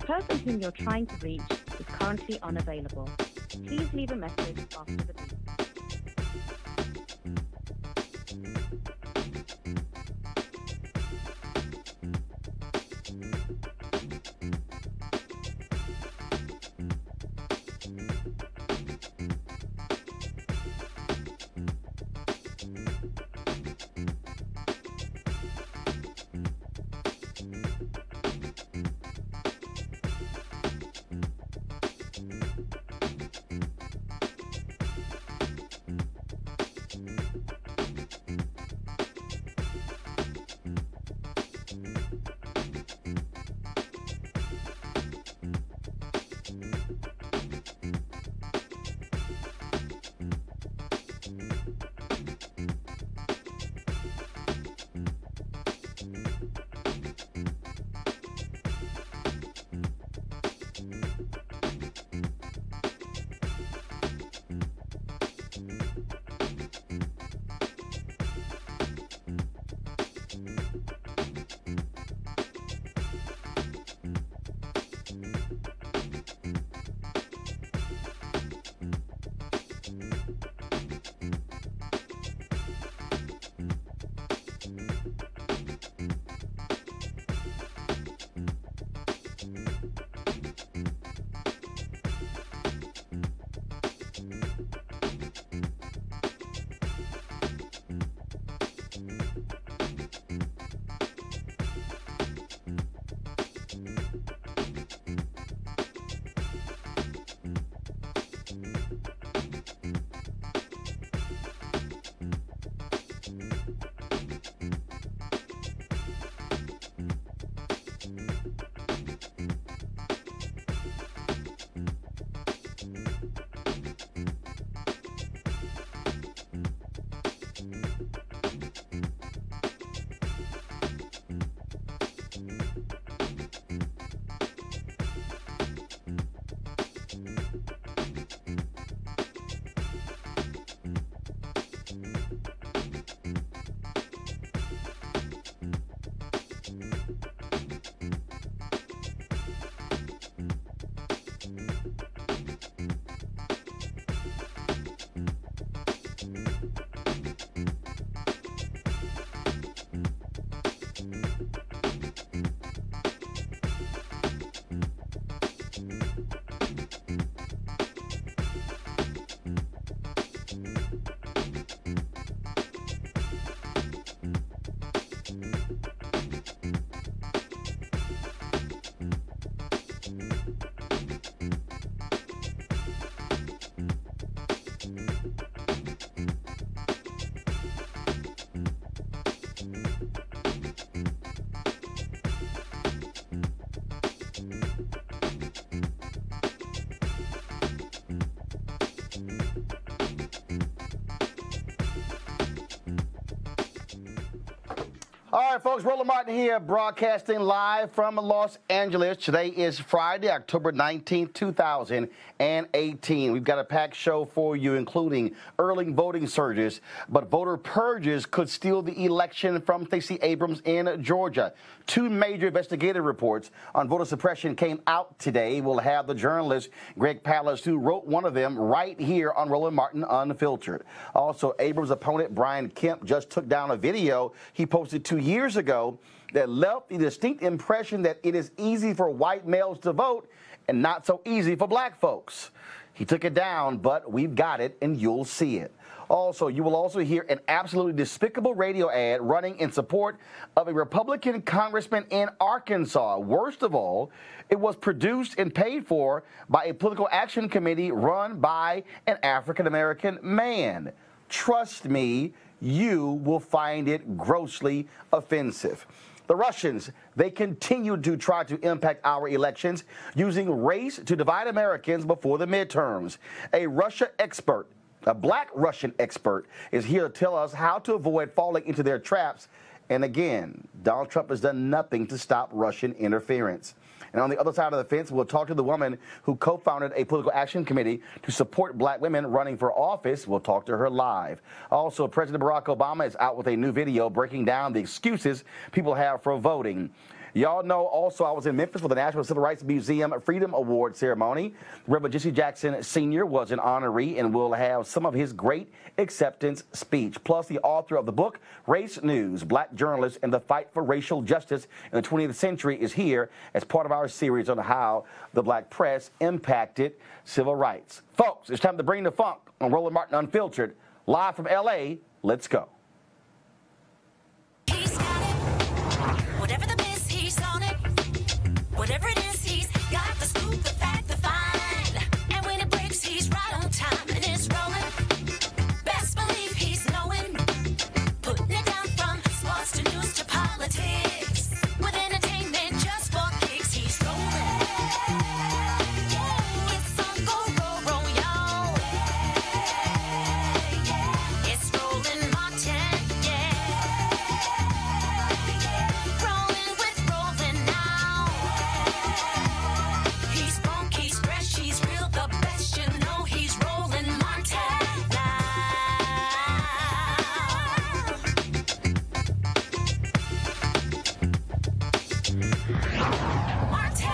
person whom you're trying to reach is currently unavailable. Please leave a message after the beep. All right, folks, Roland Martin here, broadcasting live from Los Angeles. Today is Friday, October 19th, 2018. We've got a packed show for you, including early voting surges, but voter purges could steal the election from Stacey Abrams in Georgia. Two major investigative reports on voter suppression came out today. We'll have the journalist Greg Palast, who wrote one of them, right here on Roland Martin Unfiltered. Also, Abrams' opponent Brian Kemp just took down a video he posted 2 years ago that left the distinct impression that it is easy for white males to vote and not so easy for black folks. He took it down, but we've got it, and you'll see it. Also, you will also hear an absolutely despicable radio ad running in support of a Republican congressman in Arkansas. Worst of all, it was produced and paid for by a political action committee run by an African-American man. Trust me, you will find it grossly offensive. The Russians, they continue to try to impact our elections using race to divide Americans before the midterms. A Russia expert, a black Russian expert, is here to tell us how to avoid falling into their traps. And again, Donald Trump has done nothing to stop Russian interference. And on the other side of the fence, we'll talk to the woman who co-founded a political action committee to support black women running for office. We'll talk to her live. Also, President Barack Obama is out with a new video breaking down the excuses people have for voting. Y'all know also I was in Memphis for the National Civil Rights Museum Freedom Award ceremony. Reverend Jesse Jackson Sr. was an honoree and will have some of his great acceptance speech. Plus, the author of the book, Race News, Black Journalists and the Fight for Racial Justice in the 20th Century, is here as part of our series on how the black press impacted civil rights. Folks, it's time to bring the funk on Roland Martin Unfiltered. Live from L.A., let's go. He's got it. Whatever the miss, he's on it. Whatever it is, he's got the scoop, the fact, the find. And when it breaks, he's right on time and it's rolling. Best believe he's knowing. Putting it down from sports to news to politics. With entertainment just for kicks, he's rolling. It's on go, roll, y'all. It's Roland Martin, yeah. Rolling with Roland now. He's funk, he's fresh, he's real, the best, you know he's Roland Martin now. Martin.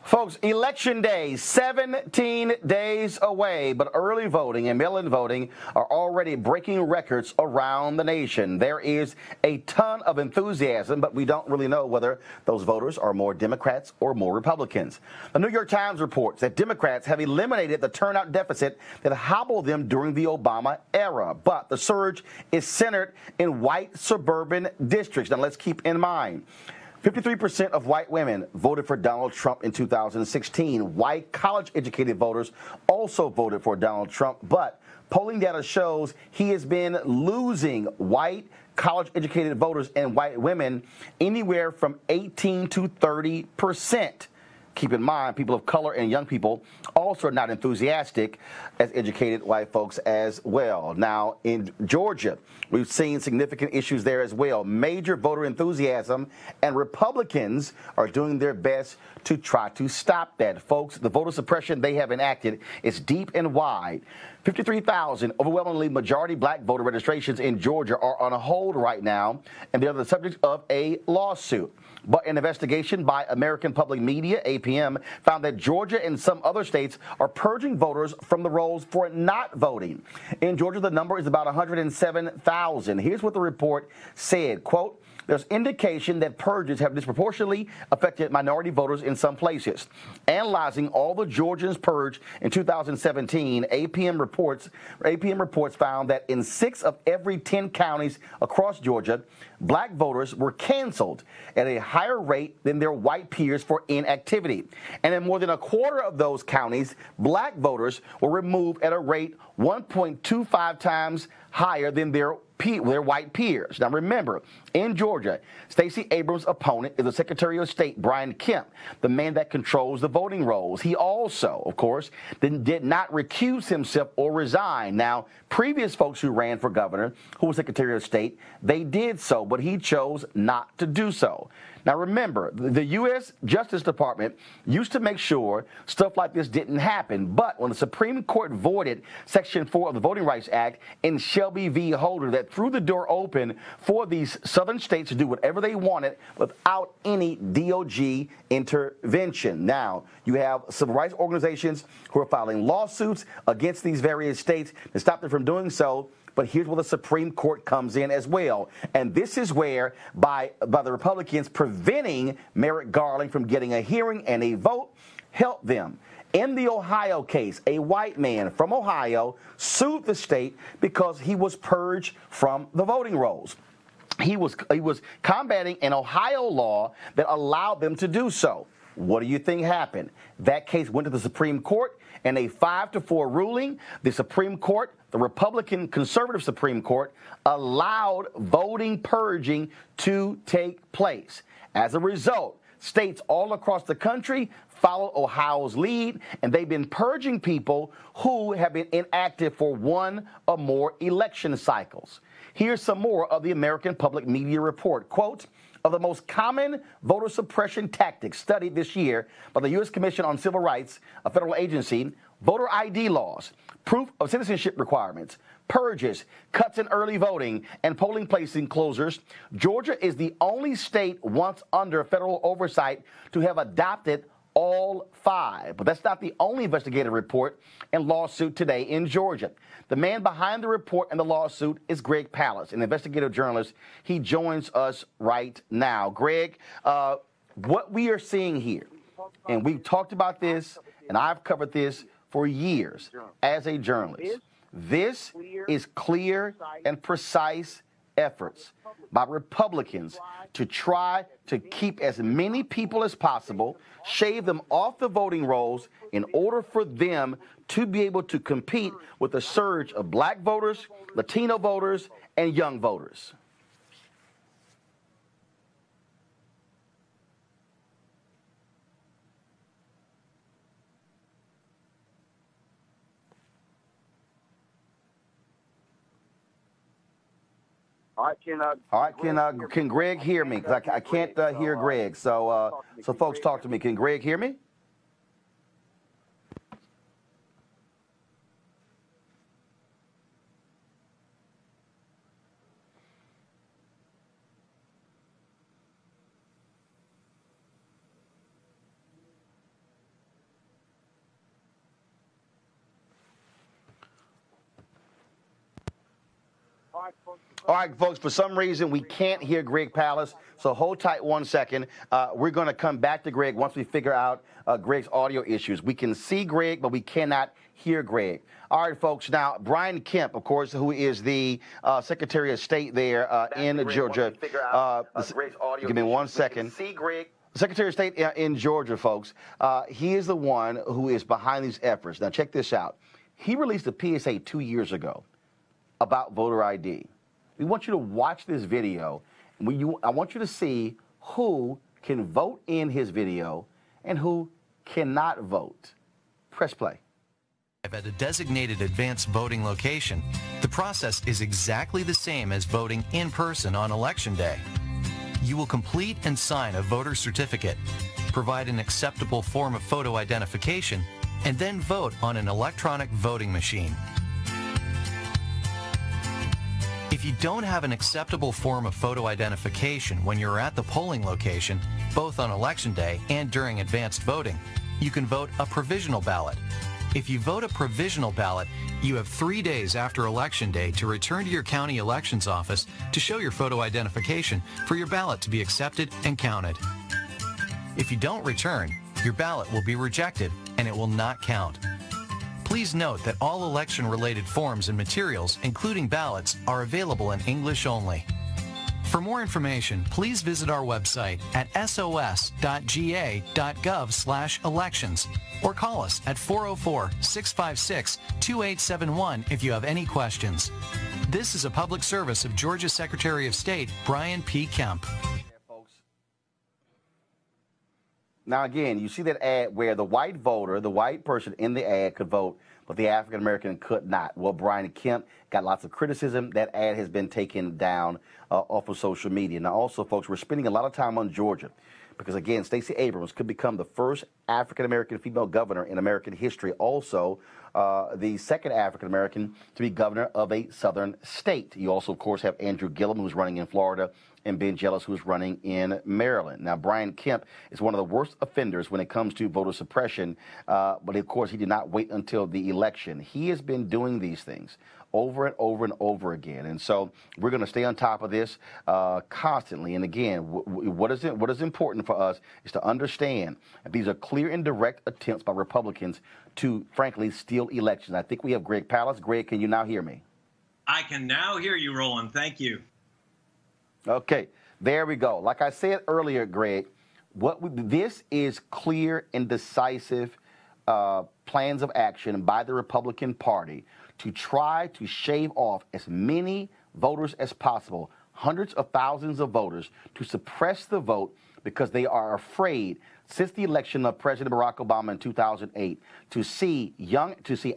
Folks, Election Day, 17 days away, but early voting and mail-in voting are already breaking records around the nation. There is a ton of enthusiasm, but we don't really know whether those voters are more Democrats or more Republicans. The New York Times reports that Democrats have eliminated the turnout deficit that hobbled them during the Obama era, but the surge is centered in white suburban districts. Now, let's keep in mind, 53% of white women voted for Donald Trump in 2016. White college-educated voters also voted for Donald Trump, but polling data shows he has been losing white college-educated voters and white women anywhere from 18 to 30%. Keep in mind, people of color and young people also are not enthusiastic as educated white folks as well. Now, in Georgia, we've seen significant issues there as well. Major voter enthusiasm, and Republicans are doing their best to try to stop that. Folks, the voter suppression they have enacted is deep and wide. 53,000 overwhelmingly majority black voter registrations in Georgia are on hold right now, and they're the subject of a lawsuit. But an investigation by American Public Media, APM, found that Georgia and some other states are purging voters from the rolls for not voting. In Georgia, the number is about 107,000. Here's what the report said, quote, "There's indication that purges have disproportionately affected minority voters in some places. Analyzing all the Georgians purged in 2017, APM reports found that in 6 of every 10 counties across Georgia, black voters were canceled at a higher rate than their white peers for inactivity. And in more than a quarter of those counties, black voters were removed at a rate 1.25 times higher than their white peers." Now remember, in Georgia, Stacey Abrams' opponent is the Secretary of State, Brian Kemp, the man that controls the voting rolls. He also, of course, did not recuse himself or resign. Now, previous folks who ran for governor, who was Secretary of State, they did so, but he chose not to do so. Now remember, the U.S. Justice Department used to make sure stuff like this didn't happen, but when the Supreme Court voided Section 4 of the Voting Rights Act in Shelby v. Holder, that threw the door open for these southern states to do whatever they wanted without any DOJ intervention. Now, you have civil rights organizations who are filing lawsuits against these various states to stop them from doing so. But here's where the Supreme Court comes in as well. And this is where, by the Republicans preventing Merrick Garland from getting a hearing and a vote, helped them. In the Ohio case, a white man from Ohio sued the state because he was purged from the voting rolls. He was combating an Ohio law that allowed them to do so. What do you think happened? That case went to the Supreme Court, and a 5-4 ruling, the Supreme Court, the Republican conservative Supreme Court, allowed voting purging to take place. As a result, states all across the country followed Ohio's lead, and they've been purging people who have been inactive for 1 or more election cycles. Here's some more of the American Public Media report. Quote, "Of the most common voter suppression tactics studied this year by the U.S. Commission on Civil Rights, a federal agency, voter ID laws, proof of citizenship requirements, purges, cuts in early voting, and polling place enclosures, Georgia is the only state once under federal oversight to have adopted all 5. But that's not the only investigative report and lawsuit today in Georgia. The man behind the report and the lawsuit is Greg Palast, an investigative journalist. He joins us right now. Greg, what we are seeing here, and we've talked about this, and I've covered this for years as a journalist. This is clear and precise efforts by Republicans to try to keep as many people as possible, shave them off the voting rolls in order for them to be able to compete with the surge of black voters, Latino voters, and young voters. All right, can Greg hear me? Because I can't hear Greg. So folks, talk to me. Can Greg hear me? All right, folks, for some reason, we can't hear Greg Palast, so hold tight 1 second. We're going to come back to Greg once we figure out Greg's audio issues. We can see Greg, but we cannot hear Greg. All right, folks, now, Brian Kemp, of course, who is the Secretary of State there in Georgia. Give me 1 second. See Greg. Secretary of State in Georgia, folks, he is the one who is behind these efforts. Now, check this out. He released a PSA 2 years ago about voter ID. We want you to watch this video. I want you to see who can vote in his video and who cannot vote. Press play. At a designated advanced voting location, the process is exactly the same as voting in person on Election Day. You will complete and sign a voter certificate, provide an acceptable form of photo identification, and then vote on an electronic voting machine. If you don't have an acceptable form of photo identification when you're at the polling location, both on Election Day and during advanced voting, you can vote a provisional ballot. If you vote a provisional ballot, you have 3 days after Election Day to return to your county elections office to show your photo identification for your ballot to be accepted and counted. If you don't return, your ballot will be rejected and it will not count. Please note that all election-related forms and materials, including ballots, are available in English only. For more information, please visit our website at sos.ga.gov/elections or call us at 404-656-2871 if you have any questions. This is a public service of Georgia Secretary of State Brian P. Kemp. Now, again, you see that ad where the white voter, the white person in the ad could vote, but the African-American could not. Well, Brian Kemp got lots of criticism. That ad has been taken down off of social media. Now, also, folks, we're spending a lot of time on Georgia because, again, Stacey Abrams could become the first African-American female governor in American history. Also, the second African-American to be governor of a southern state. You also, of course, have Andrew Gillum, who's running in Florida, and Ben Jealous, who's running in Maryland. Now, Brian Kemp is one of the worst offenders when it comes to voter suppression, but of course, he did not wait until the election. He has been doing these things over and over and over again, and so we're going to stay on top of this constantly. And again, what is important for us is to understand that these are clear and direct attempts by Republicans to, frankly, steal elections. I think we have Greg Palast. Greg, can you now hear me? I can now hear you, Roland. Thank you. Okay, there we go. Like I said earlier, Greg, this is clear and decisive plans of action by the Republican Party to try to shave off as many voters as possible, hundreds of thousands of voters, to suppress the vote because they are afraid, since the election of President Barack Obama in 2008, to see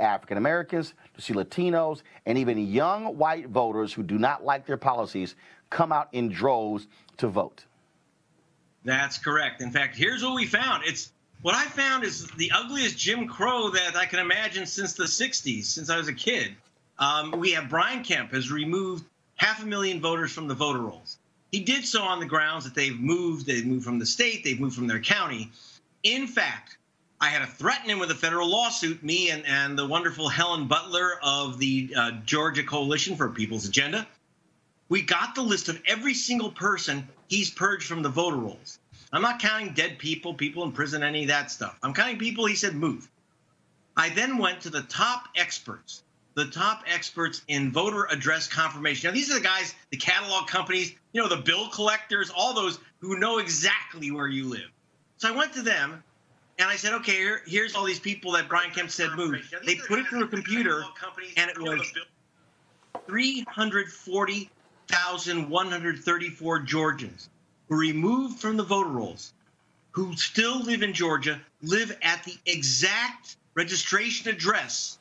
African Americans, to see Latinos, and even young white voters who do not like their policies come out in droves to vote. That's correct. In fact, here's what we found. What I found is the ugliest Jim Crow that I can imagine since the 60s, since I was a kid. We have Brian Kemp has removed 500,000 voters from the voter rolls. He did so on the grounds that they've moved from the state, they've moved from their county. In fact, I had to threaten him with a federal lawsuit, me and the wonderful Helen Butler of the Georgia Coalition for People's Agenda. We got the list of every single person he's purged from the voter rolls. I'm not counting dead people, people in prison, any of that stuff. I'm counting people he said move. I then went to the top experts in voter address confirmation. Now, these are the guys, the catalog companies, you know, the bill collectors, all those who know exactly where you live. So I went to them, and I said, okay, here's all these people that Brian Kemp said moved. They put it through a computer, and it was 340,134 Georgians who removed from the voter rolls, who still live in Georgia, live at the exact registration address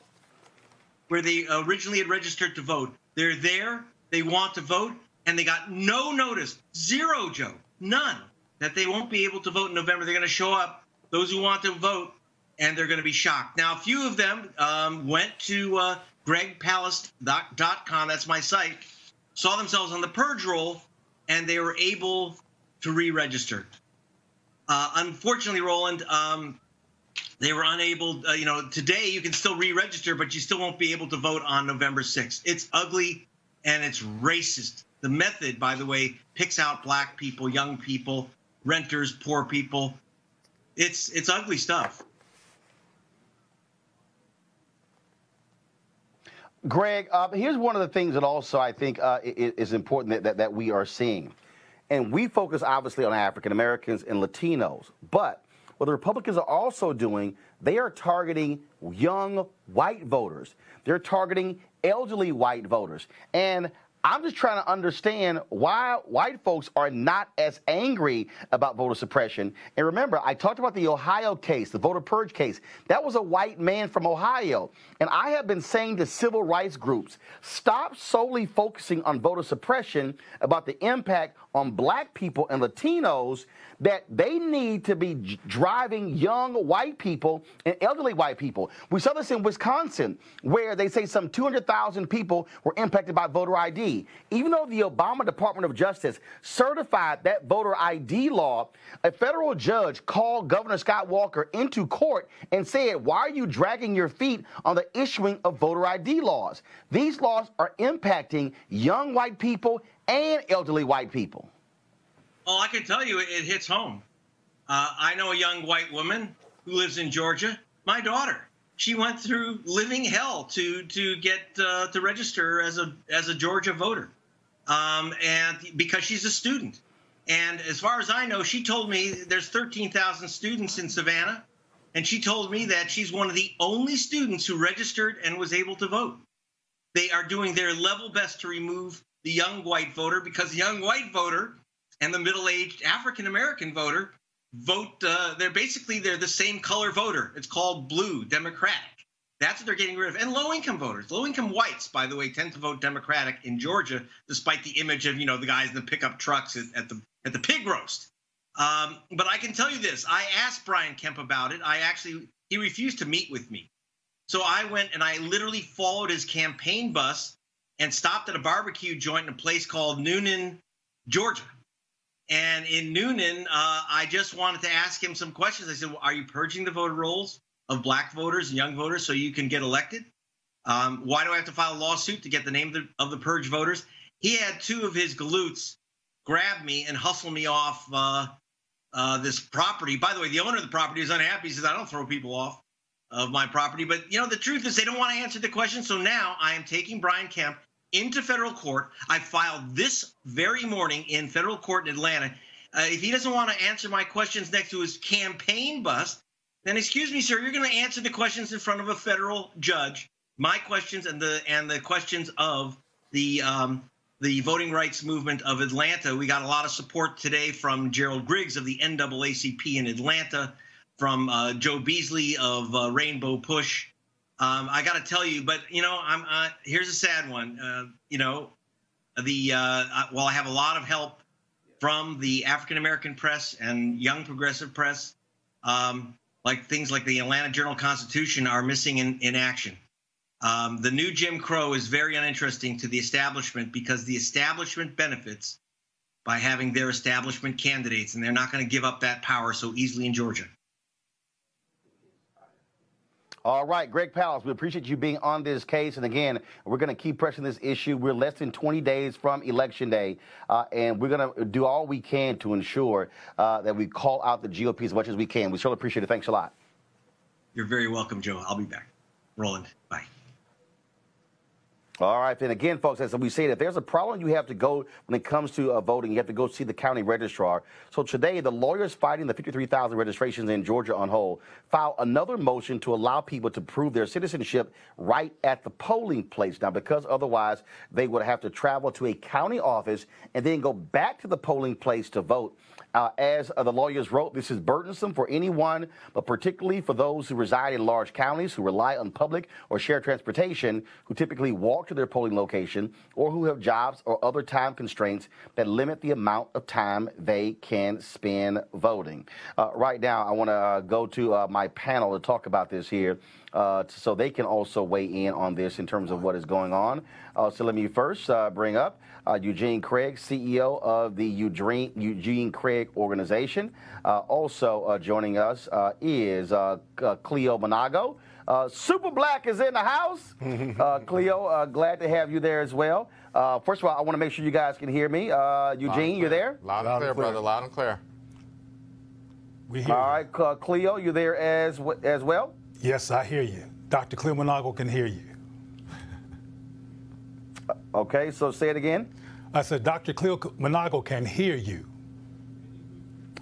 where they originally had registered to vote. They're there, they want to vote, and they got no notice, zero, Joe, none, that they won't be able to vote in November. They're going to show up, those who want to vote, and they're going to be shocked. Now, a few of them went to gregpalast.com, that's my site, saw themselves on the purge roll, and they were able to re-register. Unfortunately, Roland, they were unable, today you can still re-register, but you still won't be able to vote on November 6th. It's ugly and it's racist. The method, by the way, picks out black people, young people, renters, poor people. It's ugly stuff. Greg, here's one of the things that also I think is important that we are seeing. And we focus obviously on African Americans and Latinos, but what the Republicans are also doing, they are targeting young white voters. They're targeting elderly white voters. And I'm just trying to understand why white folks are not as angry about voter suppression. And remember, I talked about the Ohio case, the voter purge case. That was a white man from Ohio. And I have been saying to civil rights groups, stop solely focusing on voter suppression about the impact on black people and Latinos, that they need to be driving young white people and elderly white people. We saw this in Wisconsin, where they say some 200,000 people were impacted by voter ID. Even though the Obama Department of Justice certified that voter ID law, a federal judge called Governor Scott Walker into court and said, why are you dragging your feet on the issuing of voter ID laws? These laws are impacting young white people and elderly white people. Well, I can tell you it hits home. I know a young white woman who lives in Georgia, my daughter. She went through living hell to get to register as a Georgia voter, and because she's a student. And as far as I know, she told me there's 13,000 students in Savannah, and she told me that she's one of the only students who registered and was able to vote. They are doing their level best to remove the young white voter, because the young white voter and the middle-aged African-American voter vote, they're the same color voter. It's called blue, Democratic. That's what they're getting rid of. And low-income voters. Low-income whites, by the way, tend to vote Democratic in Georgia, despite the image of, the guys in the pickup trucks at the pig roast. But I can tell you this. I asked Brian Kemp about it. He refused to meet with me. So I went and I literally followed his campaign bus and stopped at a barbecue joint in a place called Noonan, Georgia. And in Noonan, I just wanted to ask him some questions. I said, well, are you purging the voter rolls of black voters and young voters so you can get elected? Why do I have to file a lawsuit to get the name of the purge voters? He had two of his galoots grab me and hustle me off this property. By the way, the owner of the property is unhappy. He says, I don't throw people off of my property. But, the truth is they don't want to answer the question. So now I am taking Brian Kemp into federal court. I filed this very morning in federal court in Atlanta. If he doesn't want to answer my questions next to his campaign bus, then excuse me, sir, you're going to answer the questions in front of a federal judge. My questions and the questions of the voting rights movement of Atlanta. We got a lot of support today from Gerald Griggs of the NAACP in Atlanta, from Joe Beasley of Rainbow Push. I got to tell you, but here's a sad one. While I have a lot of help from the African American press and young progressive press, like things like the Atlanta Journal-Constitution are missing in action. The new Jim Crow is very uninteresting to the establishment because the establishment benefits by having their establishment candidates, and they're not going to give up that power so easily in Georgia. All right, Greg Palast, we appreciate you being on this case. And again, we're going to keep pressing this issue. We're less than 20 days from Election Day, and we're going to do all we can to ensure that we call out the GOP as much as we can. We certainly appreciate it. Thanks a lot. You're very welcome, Joe. I'll be back. Roland, bye. All right, then again, folks, as we say, if there's a problem you have to go when it comes to voting, you have to go see the county registrar. So today, the lawyers fighting the 53,000 registrations in Georgia on hold filed another motion to allow people to prove their citizenship right at the polling place. Now, because otherwise they would have to travel to a county office and then go back to the polling place to vote. As the lawyers wrote, this is burdensome for anyone, but particularly for those who reside in large counties, who rely on public or shared transportation, who typically walk to their polling location, or who have jobs or other time constraints that limit the amount of time they can spend voting. Right now, I want to go to my panel to talk about this here, so they can also weigh in on this in terms of what is going on. So let me first bring up Eugene Craig, CEO of the Eugene Craig Organization. Also joining us is Cleo Monago. Super Black is in the house. Cleo, glad to have you there as well. First of all, I want to make sure you guys can hear me. Eugene, you there? Loud and clear, brother. Loud and clear. We hear all right, Cleo, you there as well? Yes, I hear you. Dr. Cleo Monago can hear you. Okay, so say it again. I said Dr. Cleo Monago can hear you.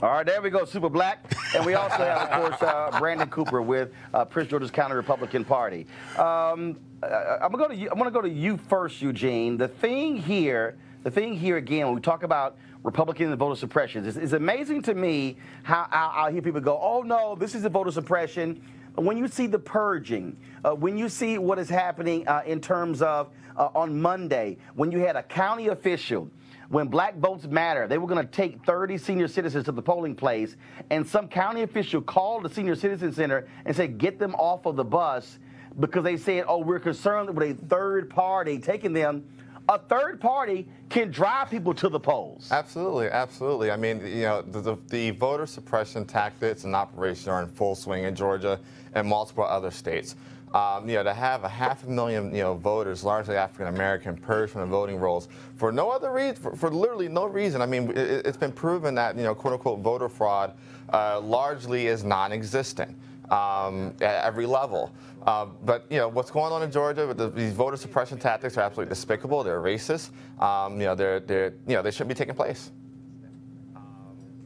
All right, there we go, Super Black. And we also have, of course, Brandon Cooper with Prince George's County Republican Party. I'm going to go to you first, Eugene. The thing here again, when we talk about Republican and voter suppression, it's amazing to me how I hear people go, oh, no, this is a voter suppression. When you see the purging, when you see what is happening in terms of on Monday, when you had a county official, when Black Votes Matter, they were going to take 30 senior citizens to the polling place, and some county official called the senior citizen center and said, get them off of the bus because they said, oh, we're concerned with a third party taking them. A third party can drive people to the polls. Absolutely, absolutely. I mean, you know, the voter suppression tactics and operation are in full swing in Georgia and multiple other states. You know, to have 500,000, voters, largely African American, purged from the voting rolls for no other reason, for literally no reason. I mean, it's been proven that, quote unquote, voter fraud largely is non-existent at every level. But what's going on in Georgia with these voter suppression tactics are absolutely despicable. They're racist. They shouldn't be taking place.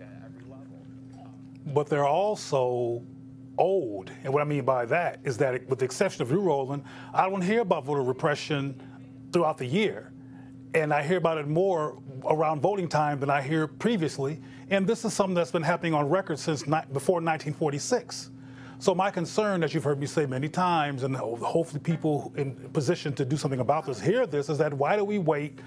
At every level. But they're also old. And what I mean by that is that, with the exception of you, Roland, I don't hear about voter repression throughout the year. And I hear about it more around voting time than I hear previously. And this is something that's been happening on record since before 1946. So my concern, as you've heard me say many times, and hopefully people in position to do something about this hear this, is that why do we wait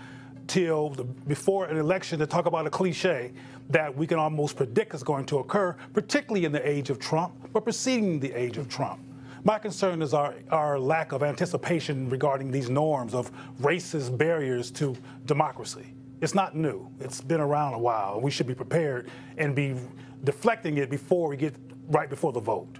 till before an election to talk about a cliche that we can almost predict is going to occur, particularly in the age of Trump, but preceding the age of Trump? My concern is our lack of anticipation regarding these norms of racist barriers to democracy. It's not new. It's been around a while. We should be prepared and be deflecting it before we get right before the vote.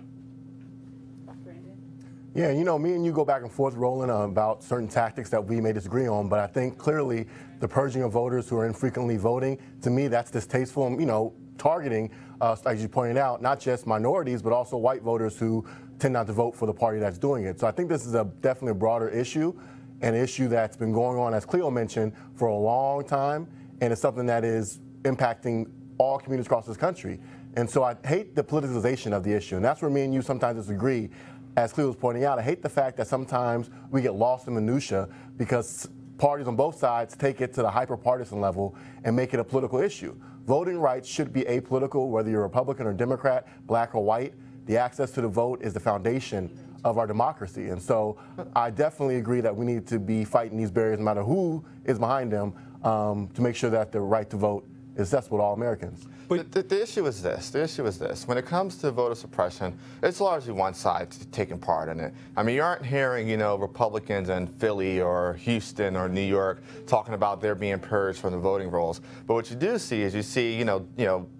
Yeah, me and you go back and forth, Roland, about certain tactics that we may disagree on, but I think clearly the purging of voters who are infrequently voting, to me, that's distasteful, targeting, as you pointed out, not just minorities, but also white voters who tend not to vote for the party that's doing it. So I think this is definitely a broader issue, an issue that's been going on, as Cleo mentioned, for a long time, and it's something that is impacting all communities across this country. And so I hate the politicization of the issue, and that's where me and you sometimes disagree. As Cleo was pointing out, I hate the fact that sometimes we get lost in minutia because parties on both sides take it to the hyper-partisan level and make it a political issue. Voting rights should be apolitical, whether you're Republican or Democrat, black or white. The access to the vote is the foundation of our democracy. And so I definitely agree that we need to be fighting these barriers, no matter who is behind them, to make sure that the right to vote accessible to all Americans. But the issue is this. The issue is this. When it comes to voter suppression, it's largely one side taking part in it. I mean, you aren't hearing, Republicans in Philly or Houston or New York talking about their being purged from the voting rolls. But what you do see is you see,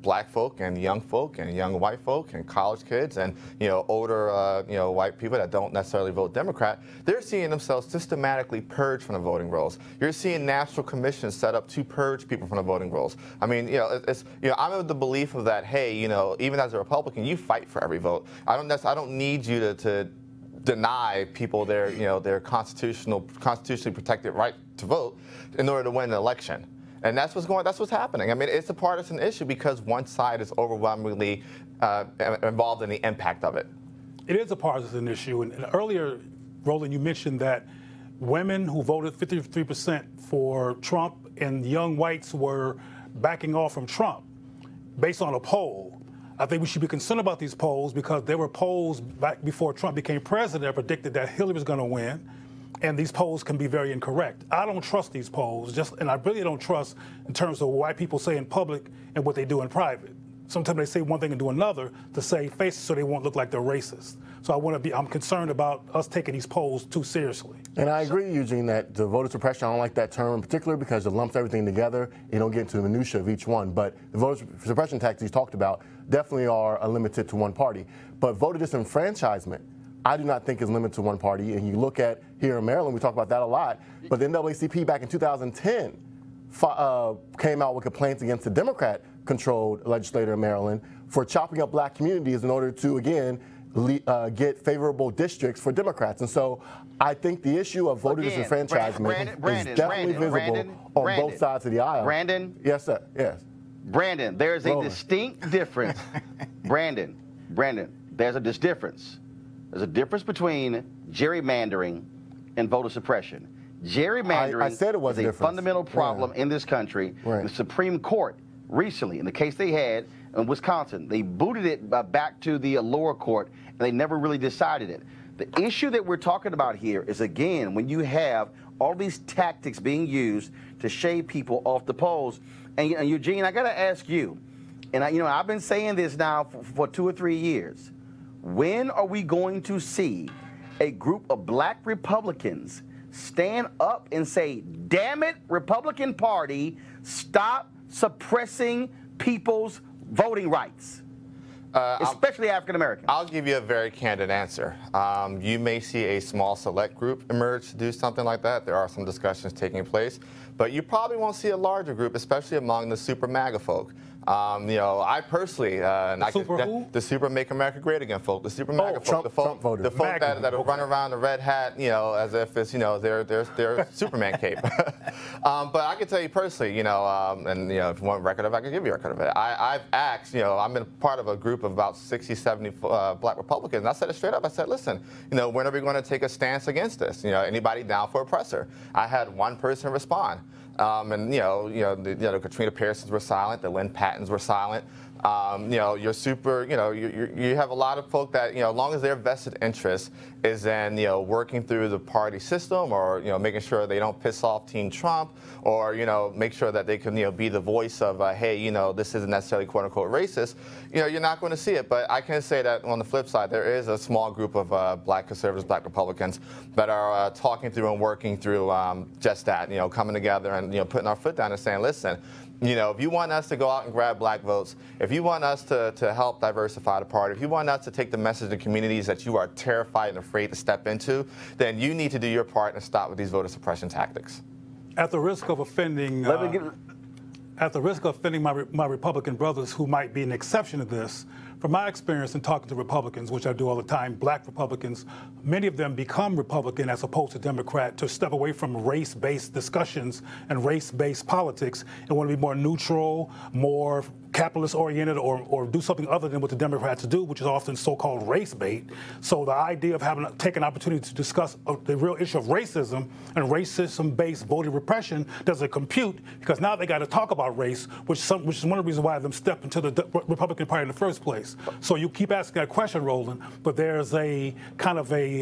black folk and young white folk and college kids and, older, white people that don't necessarily vote Democrat. They're seeing themselves systematically purged from the voting rolls. You're seeing national commissions set up to purge people from the voting rolls. I mean, I'm of the belief of that. Hey, even as a Republican, you fight for every vote. I don't need you to deny people their constitutionally protected right to vote in order to win an election. And that's what's happening. I mean, it's a partisan issue because one side is overwhelmingly involved in the impact of it. It is a partisan issue. And earlier, Roland, you mentioned that women who voted 53% for Trump and young whites were backing off from Trump based on a poll. I think we should be concerned about these polls because there were polls back before Trump became president that predicted that Hillary was going to win, and these polls can be very incorrect. I don't trust these polls, and I really don't trust in terms of what white people say in public and what they do in private. Sometimes they say one thing and do another to save faces so they won't look like they're racist. So I'm concerned about us taking these polls too seriously. And I agree, Eugene, that the voter suppression, I don't like that term in particular because it lumps everything together. You don't get into the minutia of each one. But the voter suppression tactics you talked about definitely are limited to one party. But voter disenfranchisement, I do not think is limited to one party. And you look at here in Maryland, we talk about that a lot. But the NAACP back in 2010 came out with complaints against the Democrat-controlled legislator in Maryland for chopping up black communities in order to, again, get favorable districts for Democrats. And so I think the issue of voter disenfranchisement is definitely visible on both sides of the aisle. Brandon? Yes, sir. Yes. Brandon, there's a distinct difference. Brandon, there's a difference. There's a difference between gerrymandering and voter suppression. Gerrymandering is a fundamental problem in this country. Right. The Supreme Court recently, in the case they had in Wisconsin, they booted it back to the lower court, and they never really decided it. The issue that we're talking about here is, again, when you have all these tactics being used to shave people off the polls. And Eugene, I got to ask you, and I've been saying this now for 2 or 3 years. When are we going to see a group of black Republicans stand up and say, damn it, Republican Party, stop suppressing people's voting rights, especially African Americans? I'll give you a very candid answer. You may see a small select group emerge to do something like that. There are some discussions taking place, but you probably won't see a larger group, especially among the super MAGA folk. I personally, the super Make America Great Again folk, the super MAGA folk, the folk that run around the red hat, as if it's, their Superman cape. But I can tell you personally, and if you want a record of it, I can give you a record of it. I've asked, I'm in part of a group of about 60, 70 black Republicans, and I said it straight up. I said, listen, when are we going to take a stance against this? Anybody down for oppressor? I had one person respond. The Katrina Pearsons were silent. The Lynn Pattons were silent. You're super. You have a lot of folk that as long as their vested interest is in working through the party system, or making sure they don't piss off Team Trump, or make sure that they can be the voice of hey, this isn't necessarily quote unquote racist. You're not going to see it. But I can say that on the flip side, there is a small group of black conservatives, black Republicans that are talking through and working through just that. Coming together and putting our foot down and saying, listen. If you want us to go out and grab black votes, if you want us to help diversify the party, if you want us to take the message to communities that you are terrified and afraid to step into, then you need to do your part and stop with these voter suppression tactics. At the risk of offending, my Republican brothers who might be an exception to this, from my experience in talking to Republicans, which I do all the time, black Republicans, many of them become Republican as opposed to Democrat to step away from race-based discussions and race-based politics and want to be more neutral, more capitalist-oriented or do something other than what the Democrats do, which is often so-called race bait. So the idea of taking an opportunity to discuss the real issue of racism and racism-based voter repression doesn't compute, because now they got to talk about race, which is one of the reasons why them stepped into the Republican Party in the first place. So you keep asking that question, Roland, but there's a kind of a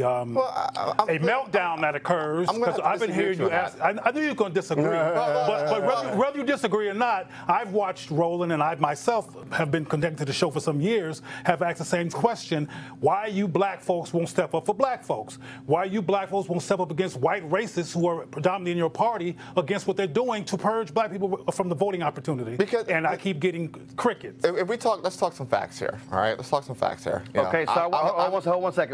meltdown that occurs, because I've been hearing you ask. I knew you were going to disagree, but whether you disagree or not, I've watched Roland, and I myself have been connected to the show for some years, have asked the same question: why you black folks won't step up for black folks? Why you black folks won't step up against white racists who are predominantly in your party against what they're doing to purge black people from the voting opportunity? And I keep getting crickets. If we talk, let's talk some facts here. All right, let's talk some facts here. Okay, so hold one second.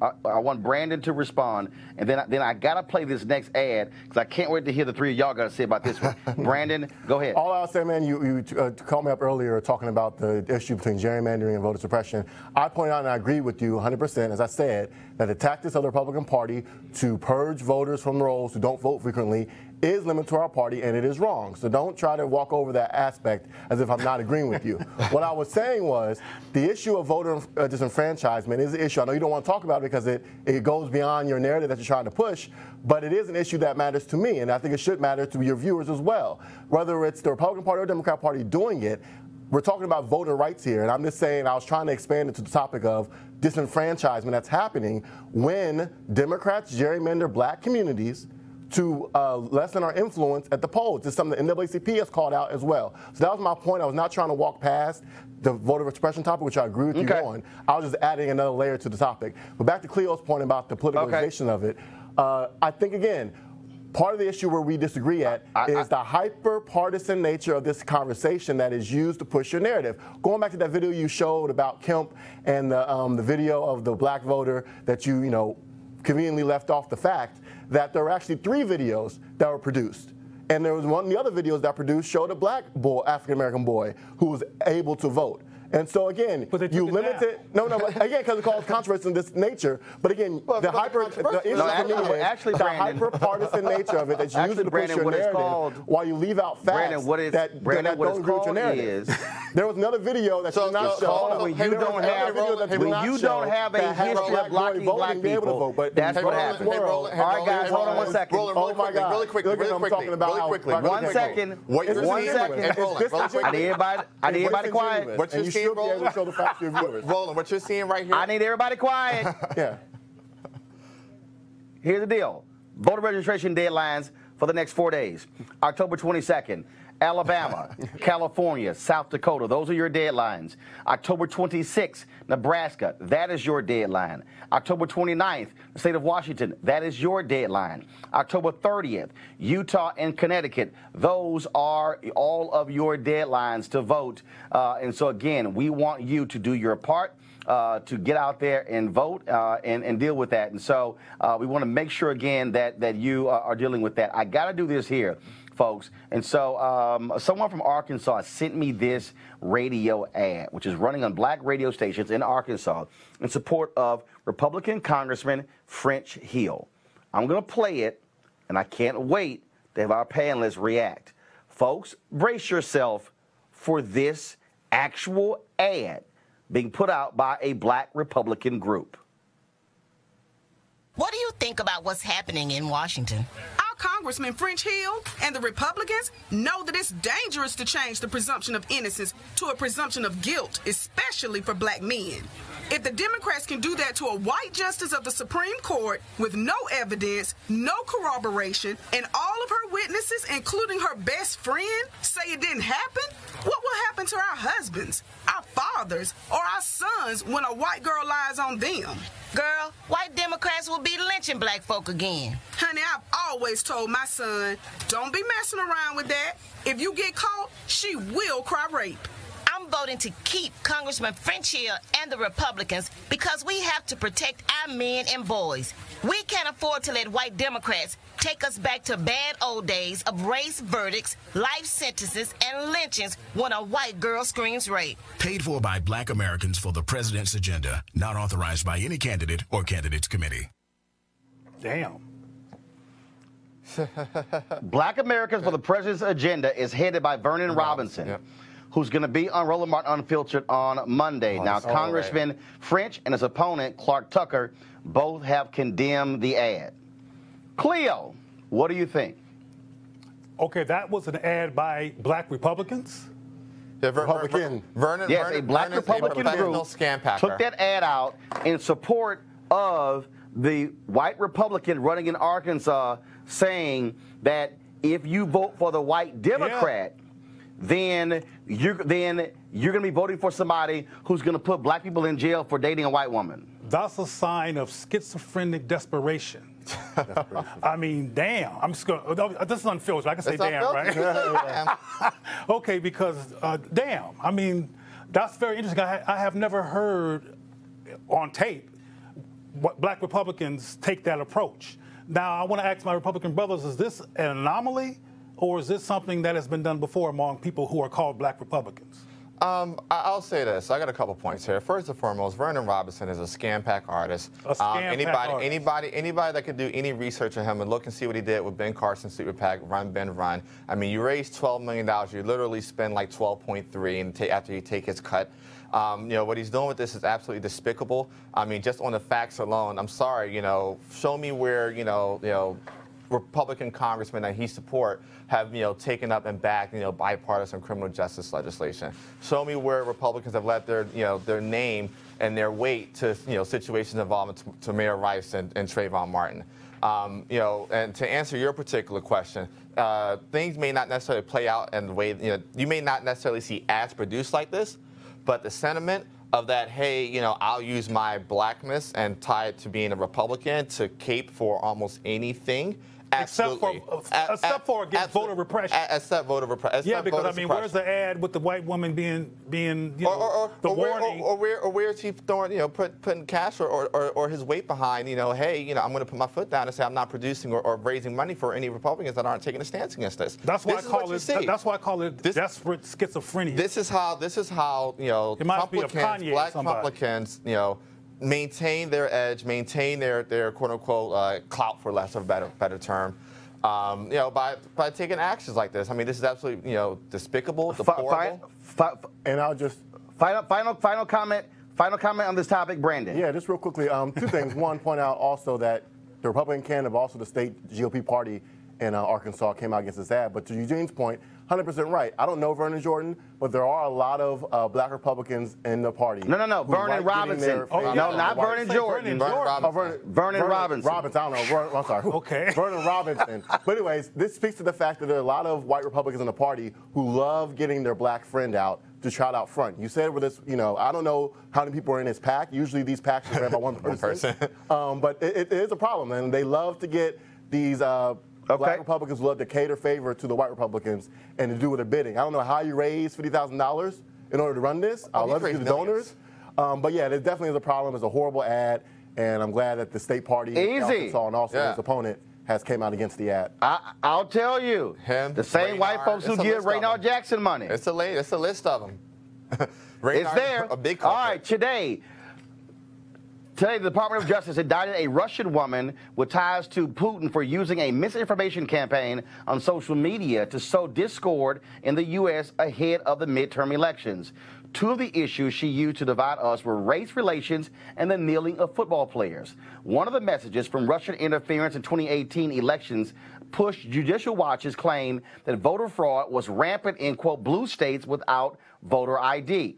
I want Brandon to respond, and then I gotta play this next ad because I can't wait to hear the three of y'all got to say about this one. Brandon, go ahead. All I'll say, man, you called me up earlier talking about the issue between gerrymandering and voter suppression. I pointed out, and I agree with you 100%, as I said, that the tactics of the Republican Party to purge voters from rolls who don't vote frequently is limited to our party, and it is wrong. So don't try to walk over that aspect as if I'm not agreeing with you. What I was saying was the issue of voter disenfranchisement is an issue. I know you don't want to talk about it because it goes beyond your narrative that you're trying to push, but it is an issue that matters to me, and I think it should matter to your viewers as well. Whether it's the Republican Party or Democrat Party doing it, we're talking about voter rights here, and I'm just saying I was trying to expand it to the topic of disenfranchisement that's happening when Democrats gerrymander black communities to lessen our influence at the polls. It's something the NAACP has called out as well. So that was my point. I was not trying to walk past the voter suppression topic, which I agree with you on. I was just adding another layer to the topic. But back to Cleo's point about the politicalization of it, I think, again, part of the issue where we disagree at is the hyper-partisan nature of this conversation that is used to push your narrative. Going back to that video you showed about Kemp and the video of the black voter that you conveniently left off the fact that there were actually 3 videos that were produced. And there was one of the other videos that produced showed a black boy, African-American boy, who was able to vote. And so again, you limit it. No, but again, because it causes controversy in this nature. But again, the hyper-partisan nature of it that's used to push your narrative, while you leave out facts that don't agree with your narrative. There was another video that did not show. When you don't have a history of blocking black people, that's what happens. All right, guys, hold on 1 second. Oh my God! Really quickly. 1 second. 1 second. I need everybody quiet. What you're seeing, Roland, what you're seeing right here. I need everybody quiet. Yeah. Here's the deal. Voter registration deadlines for the next 4 days. October 22nd, Alabama, California, South Dakota. Those are your deadlines. October 26th, Nebraska. That is your deadline. October 29th, the state of Washington. That is your deadline. October 30th, Utah and Connecticut. Those are all of your deadlines to vote. And so, again, we want you to do your part. To get out there and vote and deal with that. And so we want to make sure, again, that you are dealing with that. I got to do this here, folks. And so someone from Arkansas sent me this radio ad, which is running on black radio stations in Arkansas in support of Republican Congressman French Hill. I'm going to play it, and I can't wait to have our panelists react. Folks, brace yourself for this actual ad being put out by a black Republican group. What do you think about what's happening in Washington? Our Congressman French Hill and the Republicans know that it's dangerous to change the presumption of innocence to a presumption of guilt, especially for black men. If the Democrats can do that to a white justice of the Supreme Court with no evidence, no corroboration, and all of her witnesses, including her best friend, say it didn't happen, what will happen to our husbands, our fathers, or our sons when a white girl lies on them? Girl, white Democrats will be lynching black folk again. Honey, I've always told my son, don't be messing around with that. If you get caught, she will cry rape. I'm voting to keep Congressman French Hill and the Republicans because we have to protect our men and boys. We can't afford to let white Democrats take us back to bad old days of race verdicts, life sentences, and lynchings when a white girl screams rape. Paid for by black Americans for the president's agenda. Not authorized by any candidate or candidates committee. Damn. Black Americans for the President's Agenda is headed by Vernon Robinson, who's going to be on Roland Martin Unfiltered on Monday. Now, Congressman French and his opponent, Clark Tucker, both have condemned the ad. Cleo, what do you think? Okay, that was an ad by Black Republicans? Yeah, Republican. Yes, a Black Republican group took that ad out in support of the white Republican running in Arkansas, saying that if you vote for the white Democrat, then you're going to be voting for somebody who's going to put black people in jail for dating a white woman. That's a sign of schizophrenic desperation. I mean, damn. I'm just going. This is unfiltered. I can say damn, right? Okay, because damn. I mean, that's very interesting. I have never heard on tape what Black Republicans take that approach. Now, I want to ask my Republican brothers: is this an anomaly, or is this something that has been done before among people who are called Black Republicans? I'll say this. I got a couple points here. First and foremost, Vernon Robinson is a scam pack artist. Anybody that could do any research on him and look and see what he did with Ben Carson's Super PAC, Run, Ben, Run. I mean, you raise $12 million. You literally spend like 12.3 and after you take his cut. You know, what he's doing with this is absolutely despicable. I mean, just on the facts alone, I'm sorry, you know, show me where, you know, Republican congressmen that he support have, you know, taken up and backed, you know, bipartisan criminal justice legislation. Show me where Republicans have let their, you know, their name and their weight to, you know, situations involving Tamir Rice and Trayvon Martin. You know, and to answer your particular question, things may not necessarily play out in the way, you know, you may not necessarily see ads produced like this, but the sentiment of that, hey, you know, I'll use my blackness and tie it to being a Republican to cape for almost anything. Absolutely. Except for against voter repression. Except voter repression. Yeah, because I mean, where's the ad with the white woman being you know, the warning? Or where is he throwing, you know, putting cash or his weight behind, you know, hey, you know, I'm going to put my foot down and say I'm not producing or raising money for any Republicans that aren't taking a stance against this. That's why I call it. That's why I call it desperate schizophrenia. This is how you know, Republicans, Black Republicans, you know, maintain their edge, maintain their quote-unquote clout, for less of a better term, you know, by taking actions like this. I mean, this is absolutely, you know, despicable, deplorable. And I'll just final comment on this topic, Brandon. Yeah, just real quickly, two things. One, point out also that the Republican candidate, but also the state GOP party in Arkansas came out against this ad. But to Eugene's point, 100% right. I don't know Vernon Jordan, but there are a lot of Black Republicans in the party. No. Vernon Robinson. No, not Vernon Jordan. Vernon Robinson. I don't know. I'm sorry. Okay. Vernon Robinson. But anyways, this speaks to the fact that there are a lot of white Republicans in the party who love getting their black friend out to trot out front. You said with this, you know, I don't know how many people are in this pack. Usually these packs are ran by one person. But it is a problem, and they love to get these Black Republicans love to cater favor to the white Republicans and to do their bidding. I don't know how you raise $50,000 in order to run this. I'll love to see the donors. But yeah, there definitely is a problem. It's a horrible ad, and I'm glad that the state party in Arkansas and also his opponent has came out against the ad. I'll tell you, the same white folks who give Raynard Jackson money. It's a list of them. It's there. A big all right, today, the Department of Justice indicted a Russian woman with ties to Putin for using a misinformation campaign on social media to sow discord in the U.S. ahead of the midterm elections. Two of the issues she used to divide us were race relations and the kneeling of football players. One of the messages from Russian interference in 2018 elections pushed Judicial Watch's claim that voter fraud was rampant in, quote, blue states without voter ID.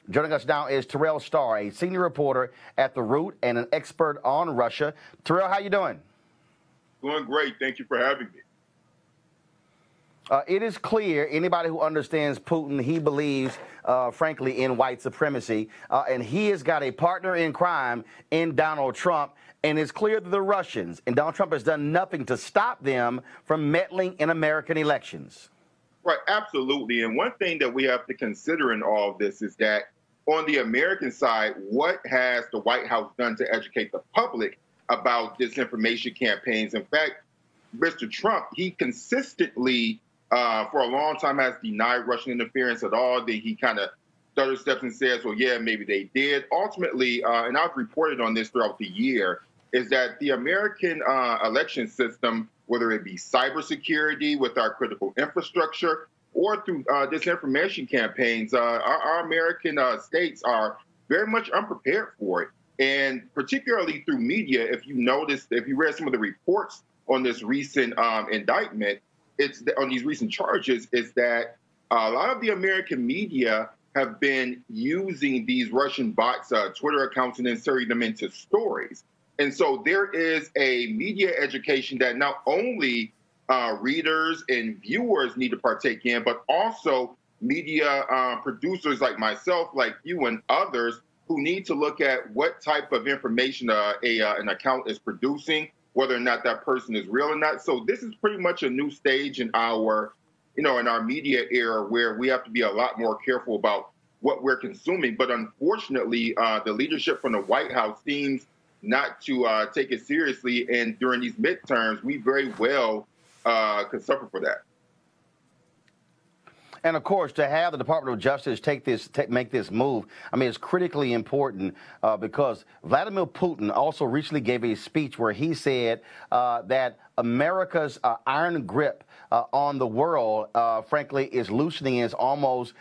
Joining us now is Terrell Starr, a senior reporter at The Root and an expert on Russia. Terrell, how you doing? Doing great. Thank you for having me. It is clear, anybody who understands Putin, he believes, frankly, in white supremacy. And he has got a partner in crime in Donald Trump. And it's clear that the Russians and Donald Trump has done nothing to stop them from meddling in American elections. Right, absolutely. And one thing that we have to consider in all of this is that on the American side, what has the White House done to educate the public about disinformation campaigns? In fact, Mr. Trump, he consistently, for a long time, has denied Russian interference at all. Then he kind of stutters steps and says, well, yeah, maybe they did. Ultimately, and I've reported on this throughout the year, is that the American election system whether it be cybersecurity with our critical infrastructure or through disinformation campaigns. Our American states are very much unprepared for it. And particularly through media, if you noticed, if you read some of the reports on this recent indictment, on these recent charges, is that a lot of the American media have been using these Russian bots, Twitter accounts, and inserting them into stories. And so there is a media education that not only readers and viewers need to partake in, but also media producers like myself, like you and others, who need to look at what type of information an account is producing, whether or not that person is real or not. So this is pretty much a new stage in our, in our media era where we have to be a lot more careful about what we're consuming. But unfortunately, the leadership from the White House seems not to take it seriously. And during these midterms, we very well could suffer for that. And of course, to have the Department of Justice make this move, I mean, it's critically important because Vladimir Putin also recently gave a speech where he said that America's iron grip on the world, frankly, is loosening and is almost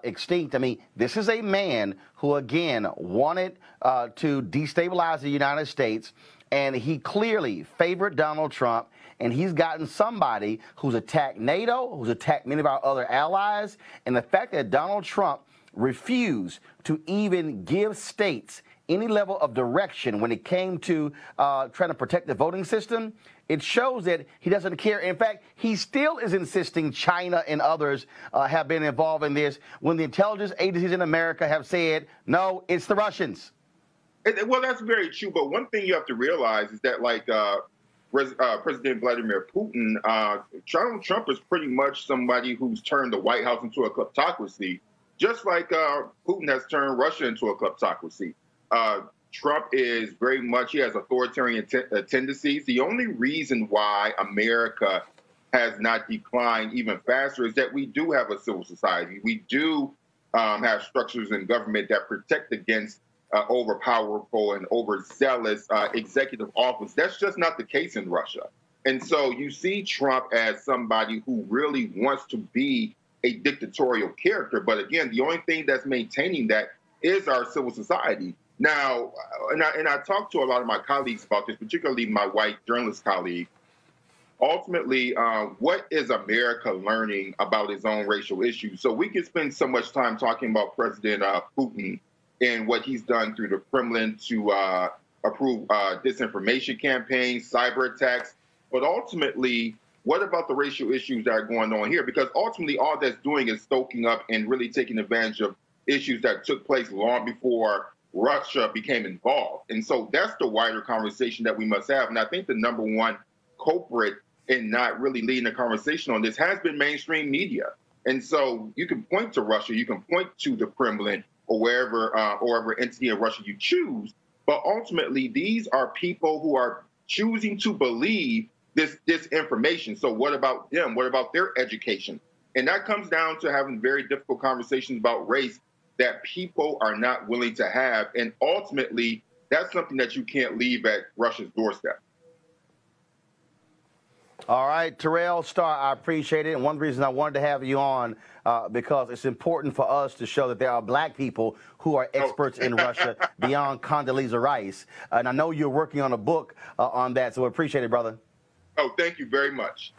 extinct. I mean, this is a man who, again, wanted to destabilize the United States, and he clearly favored Donald Trump. And he's gotten somebody who's attacked NATO, who's attacked many of our other allies. And the fact that Donald Trump refused to even give states any level of direction when it came to trying to protect the voting system, it shows that he doesn't care. In fact, he still is insisting China and others have been involved in this when the intelligence agencies in America have said, no, it's the Russians. Well, that's very true. But one thing you have to realize is that, like, President Vladimir Putin, Donald Trump is pretty much somebody who's turned the White House into a kleptocracy, just like Putin has turned Russia into a kleptocracy. Trump is very much, he has authoritarian tendencies. The only reason why America has not declined even faster is that we do have a civil society. We do have structures in government that protect against overpowerful and overzealous executive office. That's just not the case in Russia. And so you see Trump as somebody who really wants to be a dictatorial character. But again, the only thing that's maintaining that is our civil society. Now, and I talked to a lot of my colleagues about this, particularly my white journalist colleague. Ultimately, what is America learning about its own racial issues? So we can spend so much time talking about President Putin and what he's done through the Kremlin to approve disinformation campaigns, cyber attacks. But ultimately, what about the racial issues that are going on here? Because ultimately, all that's doing is stoking up and really taking advantage of issues that took place long before Russia became involved. And so that's the wider conversation that we must have. And I think the number one culprit in not really leading the conversation on this has been mainstream media. And so you can point to Russia, you can point to the Kremlin, or wherever entity in Russia you choose. But ultimately, these are people who are choosing to believe this information. So what about them? What about their education? And that comes down to having very difficult conversations about race that people are not willing to have. And ultimately, that's something that you can't leave at Russia's doorstep. All right, Terrell Starr, I appreciate it. And one reason I wanted to have you on, because it's important for us to show that there are black people who are experts in Russia beyond Condoleezza Rice. And I know you're working on a book on that, so I appreciate it, brother. Oh, thank you very much.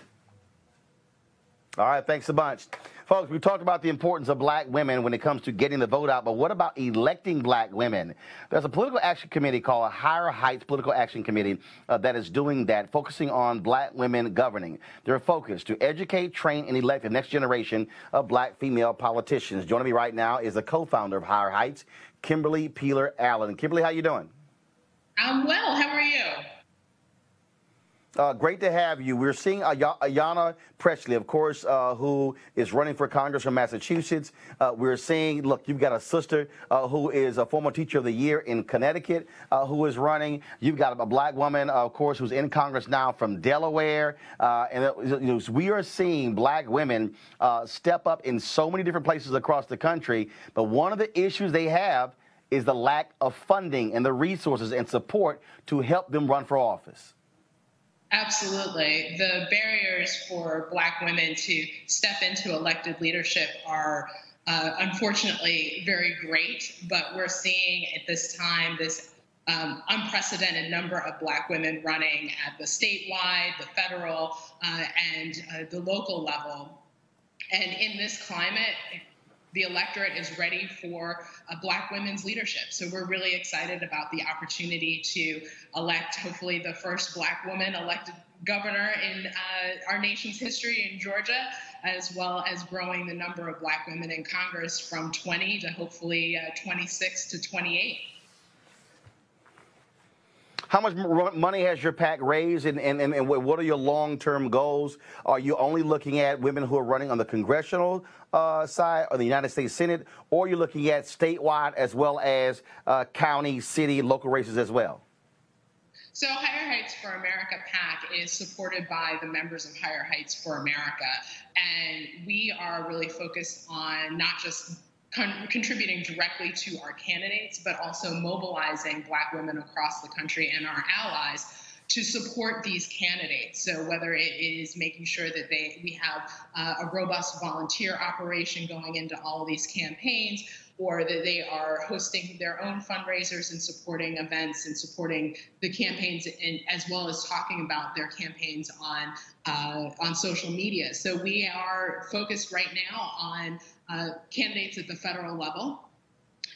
All right, thanks a bunch. Folks, we talked about the importance of black women when it comes to getting the vote out, but what about electing black women? There's a political action committee called Higher Heights Political Action Committee that is doing that, focusing on black women governing. They're focused to educate, train, and elect the next generation of black female politicians. Joining me right now is the co-founder of Higher Heights, Kimberly Peeler Allen. Kimberly, how you doing? I'm well. How are you? Great to have you. We're seeing Ayanna Pressley, of course, who is running for Congress from Massachusetts. We're seeing, look, you've got a sister who is a former Teacher of the Year in Connecticut who is running. You've got a black woman, of course, who's in Congress now from Delaware. And we are seeing black women step up in so many different places across the country. But one of the issues they have is the lack of funding and the resources and support to help them run for office. Absolutely. The barriers for Black women to step into elected leadership are unfortunately very great, but we're seeing at this time this unprecedented number of Black women running at the statewide, the federal, and the local level. And in this climate, the electorate is ready for Black women's leadership. So we're really excited about the opportunity to elect, hopefully, the first Black woman elected governor in our nation's history in Georgia, as well as growing the number of Black women in Congress from 20 to hopefully 26 to 28. How much money has your PAC raised, and what are your long-term goals? Are you only looking at women who are running on the congressional side or the United States Senate, or are you looking at statewide as well as county, city, local races as well? So Higher Heights for America PAC is supported by the members of Higher Heights for America, and we are really focused on not just contributing directly to our candidates, but also mobilizing Black women across the country and our allies to support these candidates. So whether it is making sure that we have a robust volunteer operation going into all of these campaigns, or that they are hosting their own fundraisers and supporting events and supporting the campaigns, as well as talking about their campaigns on social media. So we are focused right now on candidates at the federal level,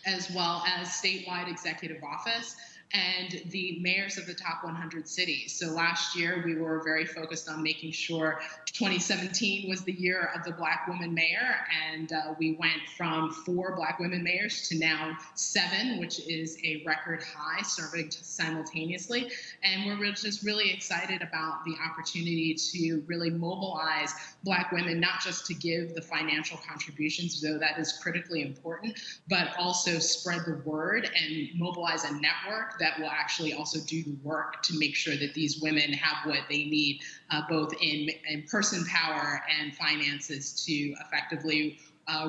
as well as statewide executive office, and the mayors of the top 100 cities. So last year, we were very focused on making sure 2017 was the year of the Black woman mayor, and we went from 4 Black women mayors to now 7, which is a record high, serving simultaneously. And we're just really excited about the opportunity to really mobilize Black women, not just to give the financial contributions, though that is critically important, but also spread the word and mobilize a network that will actually also do the work to make sure that these women have what they need, both in person power and finances, to effectively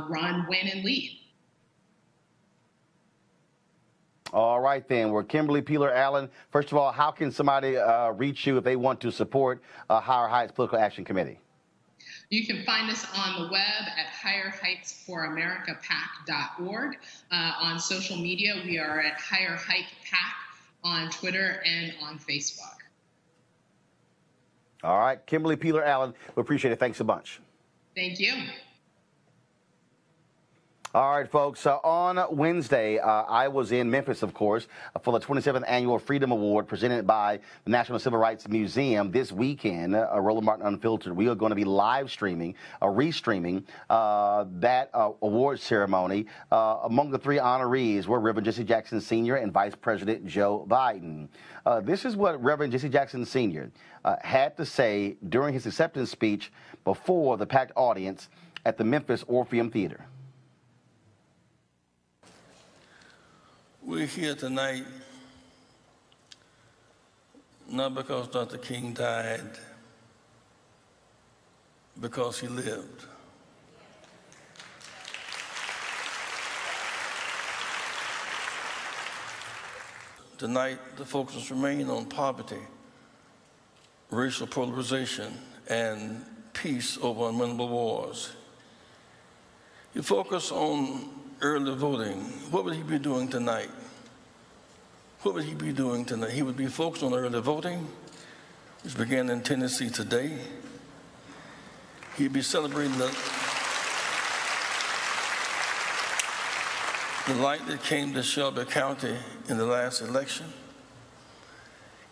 run, win, and lead. All right, then. We're Kimberly Peeler-Allen. First of all, how can somebody reach you if they want to support Higher Heights Political Action Committee? You can find us on the web at higherheightsforamericapac.org. On social media, we are at Higher Height PAC on Twitter and on Facebook. All right, Kimberly Peeler-Allen, we appreciate it. Thanks so much. Thank you. All right, folks. On Wednesday, I was in Memphis, of course, for the 27th Annual Freedom Award presented by the National Civil Rights Museum. This weekend, Roland Martin Unfiltered, we are going to be live streaming, restreaming that award ceremony. Among the 3 honorees were Reverend Jesse Jackson Sr. and Vice President Joe Biden. This is what Reverend Jesse Jackson Sr. Had to say during his acceptance speech before the packed audience at the Memphis Orpheum Theater. We're here tonight not because Dr. King died, because he lived. Tonight, the focus remains on poverty, racial polarization, and peace over unwinnable wars. You focus on early voting. What would he be doing tonight? What would he be doing tonight? He would be focused on early voting, which began in Tennessee today. He'd be celebrating the light that came to Shelby County in the last election.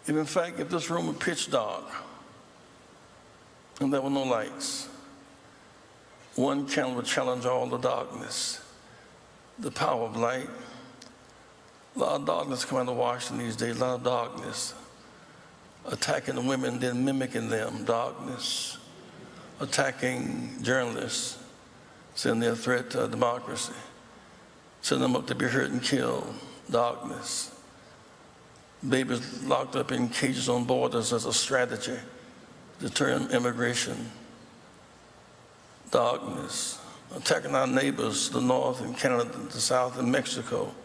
If in fact, if this room were pitch dark and there were no lights, one candle would challenge all the darkness. The power of light. A lot of darkness coming out of Washington these days, a lot of darkness. Attacking the women, then mimicking them, darkness. Attacking journalists, saying they're a threat to democracy. Sending them up to be hurt and killed, darkness. Babies locked up in cages on borders as a strategy to turn immigration, darkness. Attacking our neighbors, the north and Canada, the south and Mexico,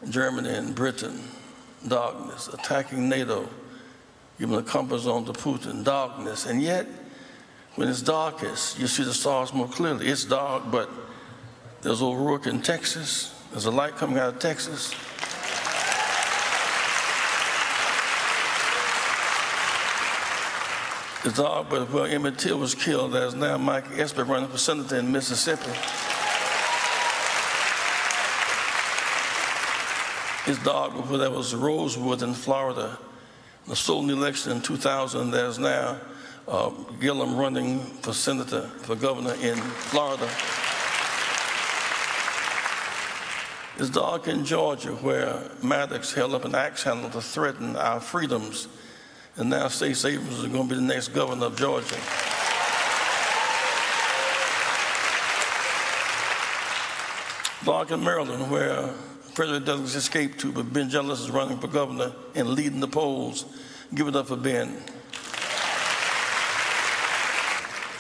Germany and Britain, darkness. Attacking NATO, giving a comfort zone to Putin, darkness. And yet, when it's darkest, you see the stars more clearly. It's dark, but there's O'Rourke in Texas. There's a light coming out of Texas. It's dark, but where Emmett Till was killed, there's now Mike Esper running for senator in Mississippi. It's dark, but where there was Rosewood in Florida. The stolen election in 2000, there's now Gillum running for senator, for governor in Florida. It's dark in Georgia, where Maddox held up an axe handle to threaten our freedoms. And now Stacey Abrams is going to be the next governor of Georgia. Dark in Maryland, where Frederick Douglass escaped to, but Ben Jealous is running for governor and leading the polls. Give it up for Ben.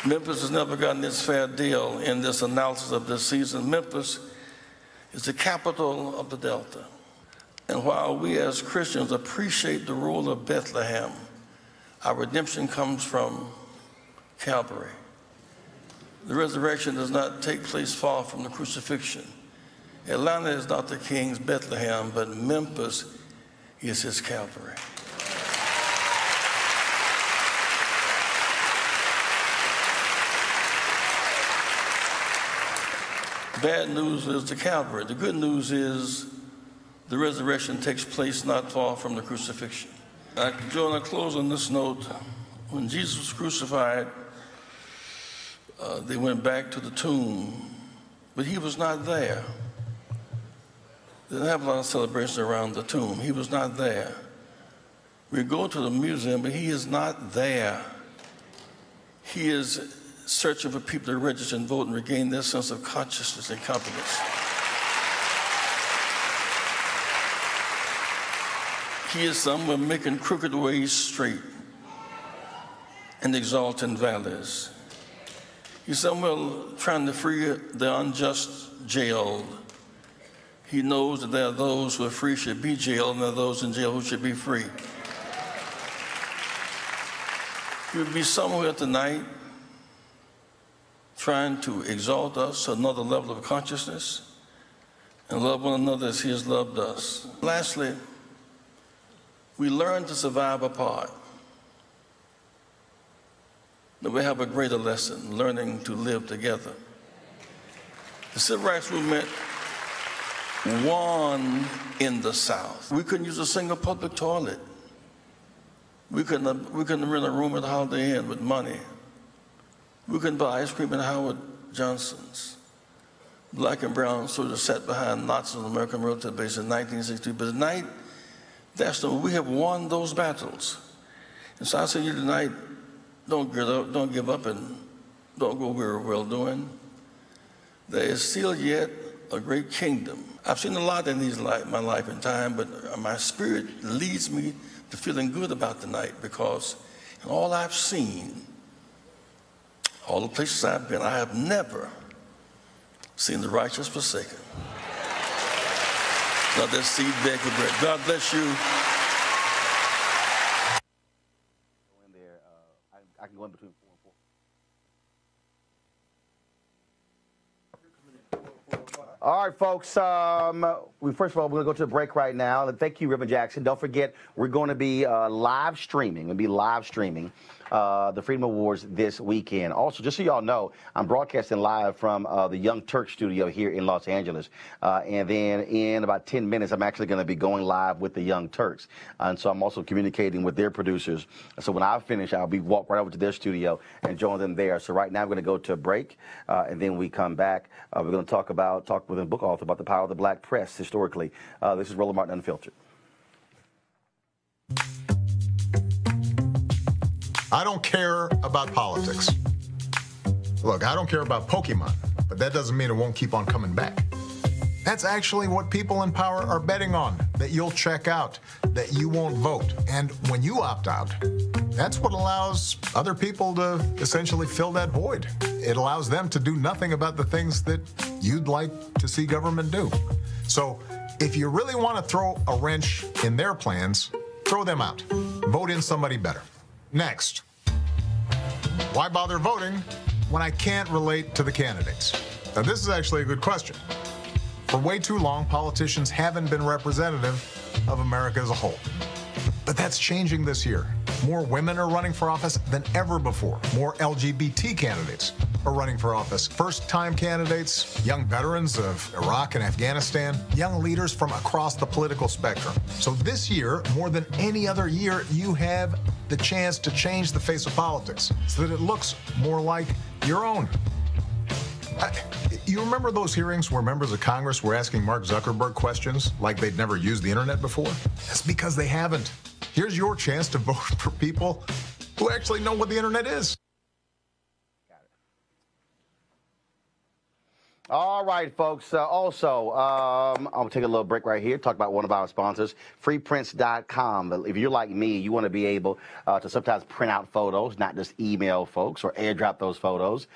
Memphis has never gotten its fair deal in this analysis of this season. Memphis is the capital of the Delta. And while we as Christians appreciate the role of Bethlehem, our redemption comes from Calvary. The resurrection does not take place far from the crucifixion. Atlanta is not the king's Bethlehem, but Memphis is his Calvary. Bad news is the Calvary. The good news is the resurrection takes place not far from the crucifixion. I close on this note. When Jesus was crucified, they went back to the tomb, but he was not there. They didn't have a lot of celebration around the tomb. He was not there. We go to the museum, but he is not there. He is searching for people to register and vote and regain their sense of consciousness and confidence. He is somewhere making crooked ways straight and exalting valleys. He's somewhere trying to free the unjust jailed. He knows that there are those who are free should be jailed, and there are those in jail who should be free. You'll be somewhere tonight trying to exalt us to another level of consciousness and love one another as he has loved us. Lastly, we learn to survive apart. But we have a greater lesson, learning to live together. The Civil Rights Movement won in the South. We couldn't use a single public toilet. We couldn't rent a room at Holiday Inn with money. We couldn't buy ice cream at Howard Johnson's. Black and brown soldiers sat behind Nazis on the American military base in 1962. But tonight, we have won those battles. And so I say to you tonight, don't give up, and don't go weary of well-doing. There is still yet a great kingdom. I've seen a lot in my life and time, but my spirit leads me to feeling good about tonight, because in all I've seen, all the places I've been, I have never seen the righteous forsaken. Not their seed beg for bread. God bless you. I can go in between 4 and 4. All right, folks. First of all, we're going to go to a break right now. Thank you, Reverend Jackson. Don't forget, we're going to be live streaming. The Freedom Awards this weekend. Also, just so y'all know, I'm broadcasting live from the Young Turk studio here in Los Angeles. And then in about 10 minutes, I'm actually going to be going live with the Young Turks. And so I'm also communicating with their producers. So when I finish, I'll be walk right over to their studio and join them there. So right now, we're going to go to a break. And then we come back. We're going to talk with a book author about the power of the black press historically. This is Roland Martin Unfiltered. I don't care about politics. Look, I don't care about Pokemon, but that doesn't mean it won't keep on coming back. That's actually what people in power are betting on, that you'll check out, that you won't vote. And when you opt out, that's what allows other people to essentially fill that void. It allows them to do nothing about the things that you'd like to see government do. So if you really want to throw a wrench in their plans, throw them out. vote in somebody better. Next, why bother voting when I can't relate to the candidates? Now, this is actually a good question. For way too long, politicians haven't been representative of America as a whole. But that's changing this year. More women are running for office than ever before. More LGBT candidates are running for office. First-time candidates, young veterans of Iraq and Afghanistan, young leaders from across the political spectrum. So this year, more than any other year, you have the chance to change the face of politics so that it looks more like your own. You remember those hearings where members of Congress were asking Mark Zuckerberg questions like they'd never used the internet before? That's because they haven't. Here's your chance to vote for people who actually know what the internet is. All right, folks. Also, I'm going to take a little break right here, talk about one of our sponsors, freeprints.com. If you're like me, you want to be able to sometimes print out photos, not just email folks or airdrop those photos,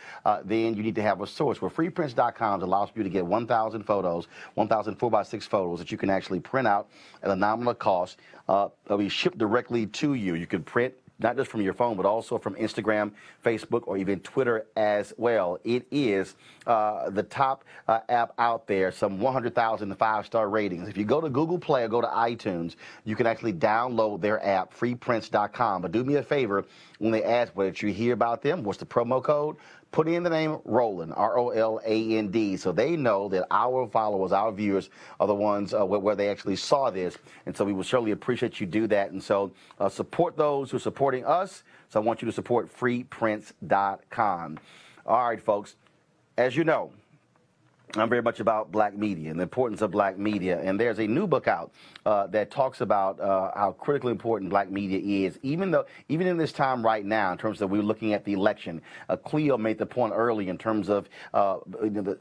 then you need to have a source. Well, freeprints.com allows you to get 1,000 photos, 1,000 4x6 photos that you can actually print out at a nominal cost. They'll be shipped directly to you. You can print not just from your phone, but also from Instagram, Facebook, or even Twitter as well. It is the top app out there, some 100,000 5-star ratings. If you go to Google Play or go to iTunes, you can actually download their app, freeprints.com. But do me a favor, when they ask what did you hear about them, what's the promo code, put in the name Roland, R-O-L-A-N-D, so they know that our followers, our viewers, are the ones where they actually saw this. And so we will surely appreciate you do that. And so support those who are supporting us. So I want you to support freeprints.com. All right, folks. As you know, I'm very much about black media and the importance of black media. And there's a new book out that talks about how critically important black media is, even in this time right now, in terms of we're looking at the election. Cleo made the point early in terms of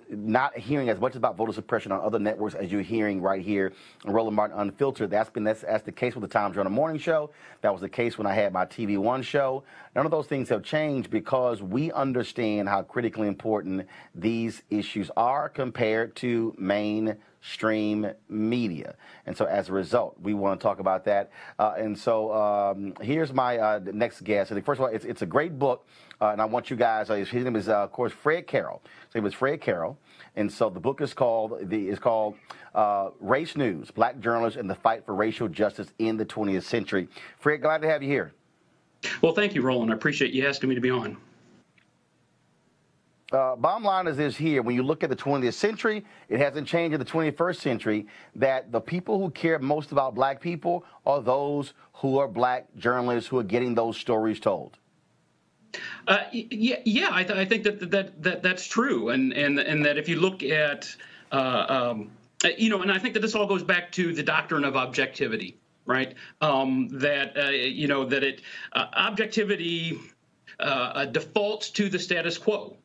not hearing as much about voter suppression on other networks as you're hearing right here on Roland Martin Unfiltered. That's the case with the Tom Joyner Morning Show. That was the case when I had my TV One show. None of those things have changed because we understand how critically important these issues are compared to mainstream media. And so as a result, we want to talk about that. And so here's my next guest. And first of all, it's a great book. And I want you guys, his name is, of course, Fred Carroll. So it was Fred Carroll. And so the book is called Race News, Black Journalists and the Fight for Racial Justice in the 20th Century. Fred, glad to have you here. Well, thank you, Roland. I appreciate you asking me to be on. Bottom line is this here. When you look at the 20th century, it hasn't changed in the 21st century, that the people who care most about black people are those who are black journalists who are getting those stories told. Yeah, I think that's true, and that if you look at, and I think that this all goes back to the doctrine of objectivity, right? Objectivity defaults to the status quo.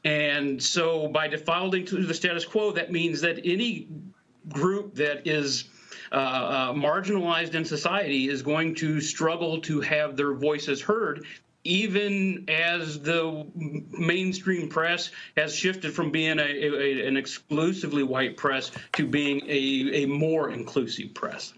And so by defaulting to the status quo, that means that any group that is marginalized in society is going to struggle to have their voices heard, even as the mainstream press has shifted from being an exclusively white press to being a more inclusive press.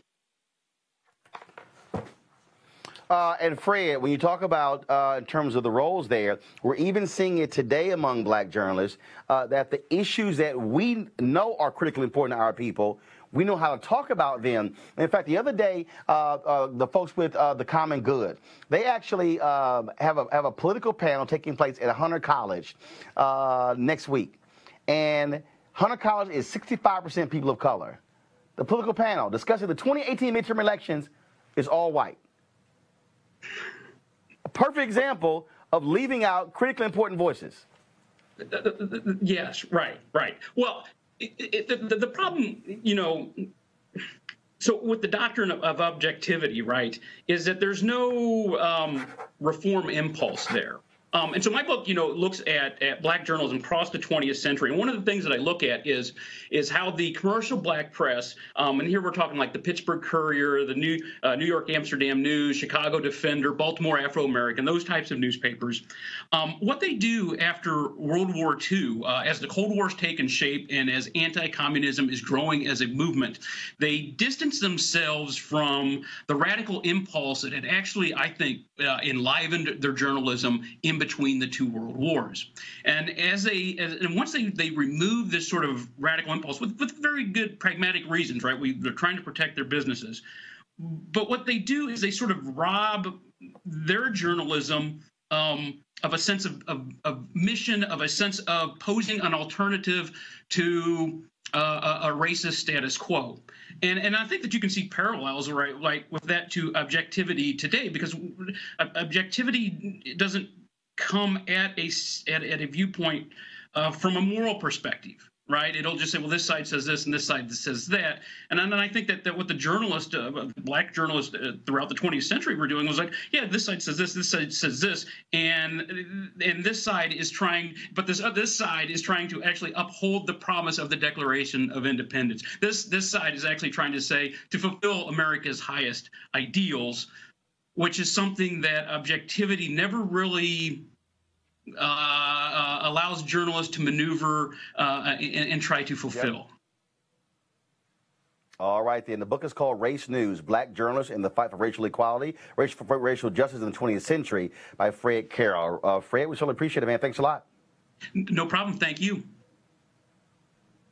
And Fred, when you talk about in terms of the roles there, we're even seeing it today among black journalists that the issues that we know are critically important to our people, we know how to talk about them. And in fact, the other day, the folks with the Common Good, they actually have a political panel taking place at Hunter College next week. And Hunter College is 65% people of color. The political panel discussing the 2018 midterm elections is all white. A perfect example of leaving out critically important voices. Yes, right. Well, the problem, so with the doctrine of objectivity, right, is that there's no reform impulse there. And so my book, looks at black journalism across the 20th century. And one of the things that I look at is how the commercial black press, and here we're talking like the Pittsburgh Courier, the New York Amsterdam News, Chicago Defender, Baltimore Afro-American, those types of newspapers, what they do after World War II, as the Cold War's taken shape and as anti-communism is growing as a movement, they distance themselves from the radical impulse that had actually, I think, enlivened their journalism in between the two world wars. And once they remove this sort of radical impulse with very good pragmatic reasons, right? They're trying to protect their businesses. But what they do is they sort of rob their journalism of a sense of mission, of a sense of posing an alternative to a racist status quo. And I think that you can see parallels, right, like with that to objectivity today, because objectivity doesn't come at a viewpoint from a moral perspective, right? It'll just say, well, this side says this and this side says that. And then I think that what the journalists, black journalists throughout the 20th century were doing was like, yeah, this side says this side says this, and this side is trying, but this side is trying to actually uphold the promise of the Declaration of Independence. This side is actually trying to say, to fulfill America's highest ideals, which is something that objectivity never really allows journalists to maneuver and try to fulfill. Yep. All right, then. The book is called Race News, Black Journalists in the Fight for Racial Equality, Racial Justice in the 20th Century by Fred Carroll. Fred, we certainly appreciate it, man. Thanks a lot. No problem. Thank you.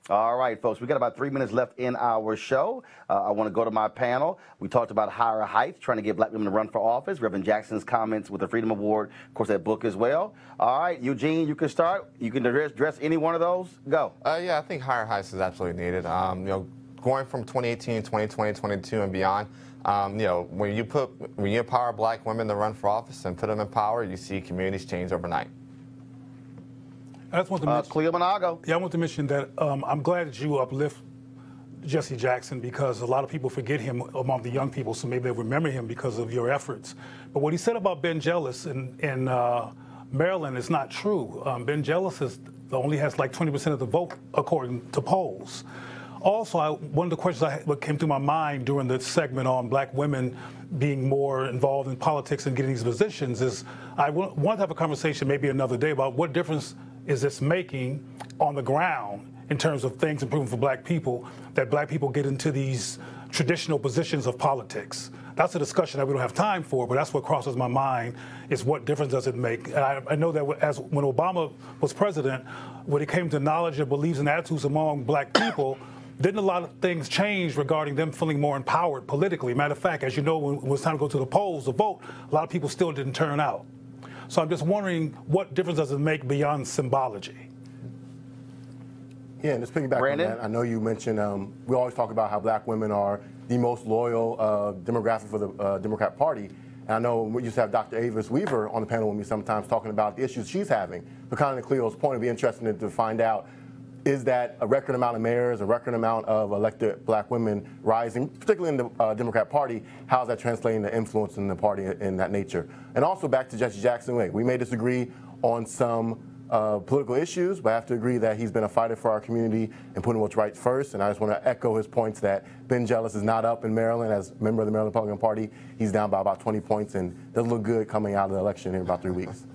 All right, folks, we got about 3 minutes left in our show. I want to go to my panel. We talked about higher heights, trying to get black women to run for office. Reverend Jackson's comments with the Freedom Award, of course, that book as well. All right, Eugene, you can start. You can address any one of those. Go. Yeah, I think higher heights is absolutely needed. Going from 2018, 2020, 2022, and beyond, when you empower black women to run for office and put them in power, you see communities change overnight. I just want to mention, Cleo Monago. Yeah, I want to mention that I'm glad that you uplift Jesse Jackson, because a lot of people forget him among the young people, so maybe they'll remember him because of your efforts. But what he said about Ben Jealous in Maryland is not true. Ben Jealous only has like 20% of the vote according to polls. Also, one of the questions that came through my mind during the segment on black women being more involved in politics and getting these positions is I want to have a conversation maybe another day about what difference is this making on the ground in terms of things improving for black people, that black people get into these traditional positions of politics. That's a discussion that we don't have time for, but that's what crosses my mind, is what difference does it make? And I know that when Obama was president, when it came to knowledge and beliefs and attitudes among black people, didn't a lot of things change regarding them feeling more empowered politically? Matter of fact, as you know, when it was time to go to the polls to vote, a lot of people still didn't turn out. So I'm just wondering, what difference does it make beyond symbology? Yeah, and just piggyback on that, I know you mentioned, we always talk about how black women are the most loyal demographic for the Democrat Party. And I know we used to have Dr. Avis Weaver on the panel with me sometimes talking about the issues she's having. But kind of to Cleo's point, it'd be interesting to find out, is that a record amount of mayors, a record amount of elected black women rising, particularly in the Democrat Party? How is that translating to influence in the party in that nature? And also back to Jesse Jackson, we may disagree on some political issues, but I have to agree that he's been a fighter for our community and putting what's right first. And I just want to echo his points that Ben Jealous is not up in Maryland as a member of the Maryland Republican Party. He's down by about 20 points and doesn't look good coming out of the election in about 3 weeks.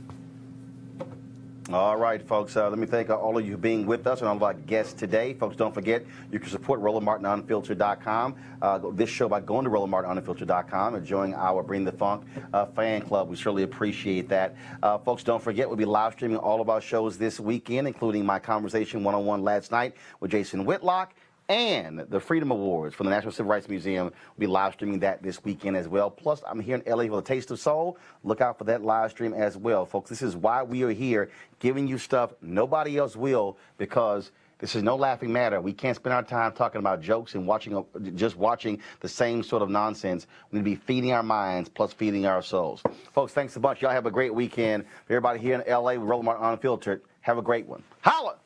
All right, folks, let me thank all of you for being with us and all of our guests today. Folks, don't forget, you can support RolandMartinUnfiltered.com, this show by going to RolandMartinUnfiltered.com and joining our Bring the Funk fan club. We certainly appreciate that. Folks, don't forget, we'll be live streaming all of our shows this weekend, including my conversation one-on-one last night with Jason Whitlock, and the Freedom Awards from the National Civil Rights Museum. We'll be live streaming that this weekend as well. Plus, I'm here in LA for the Taste of Soul. Look out for that live stream as well, folks. This is why we are here, giving you stuff nobody else will, because this is no laughing matter. We can't spend our time talking about jokes and just watching the same sort of nonsense. We need to be feeding our minds plus feeding our souls. Folks, thanks a bunch. Y'all have a great weekend. Everybody here in LA with Roland Martin Unfiltered, have a great one. Holla!